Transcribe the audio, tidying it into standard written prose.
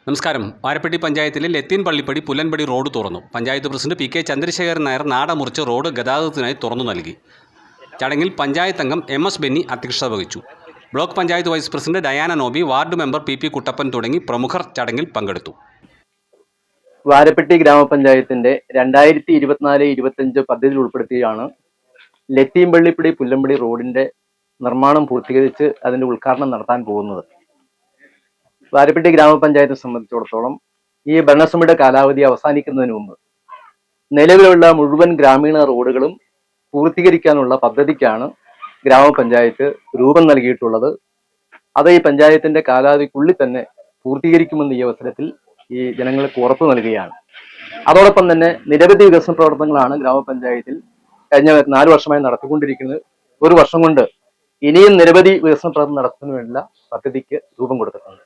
നമസ്കാരം. വാരപ്പെട്ടി പഞ്ചായത്തിലെ ലത്തീൻ പള്ളിപ്പടി പുല്ലൻപടി റോഡ് തുറന്നു. Panchayat president P K Chandrasekharan Nair നാട മുറിച്ച് റോഡ് ഗതാഗതത്തിനായി തുറന്നു നൽകി. ചടങ്ങിൽ പഞ്ചായത്ത് അംഗം എം.എസ്. ബെന്നി അധ്യക്ഷത വഹിച്ചു. Block panchayat vice president Diana Noby, ward member P Kuttappan തുടങ്ങി പ്രമുഖർ ചടങ്ങിൽ പങ്കെടുത്തു. വാരപ്പെട്ടി ഗ്രാമപഞ്ചായത്തിന്റെ 2024-25 പദ്ധതിയിൽ ഉൾപ്പെടുത്തിയാണ് ലത്തീൻ പള്ളിപ്പടി പുല്ലൻപടി റോഡിന്റെ നിർമ്മാണം പൂർത്തീകരിച്ച് അതിന്റെ ഉദ്ഘാടനം നടത്താൻ പോകുന്നത്. വാരപ്പെട്ടി ഗ്രാമപഞ്ചായത്തെ സംബന്ധിച്ചിടത്തോളം ഈ ഭരണസമിതിയുടെ കാലാവധി അവസാനിക്കുന്നതിന് മുമ്പ് നിലവിലുള്ള മുഴുവൻ ഗ്രാമീണ റോഡുകളും പൂർത്തീകരിക്കാനുള്ള പദ്ധതിക്കാണ് ഗ്രാമപഞ്ചായത്ത് രൂപം നൽകിയിട്ടുള്ളത്. അത് ഈ പഞ്ചായത്തിന്റെ കാലാവധിക്കുള്ളിൽ തന്നെ പൂർത്തീകരിക്കുമെന്ന് ഈ അവസരത്തിൽ ഈ ജനങ്ങൾക്ക് ഉറപ്പ് നൽകുകയാണ്. അതോടൊപ്പം തന്നെ നിരവധി വികസന പ്രവർത്തനങ്ങളാണ് ഗ്രാമപഞ്ചായത്തിൽ കഴിഞ്ഞ 4 വർഷമായി നടത്തിക്കൊണ്ടിരിക്കുന്നത്. ഒരു വർഷം കൊണ്ട് ഇനിയും നിരവധി വികസന പ്രവർത്തനം നടത്തുന്നതിന് വേണ്ടിയുള്ള പദ്ധതിക്ക് രൂപം കൊടുത്തിട്ടുണ്ട്.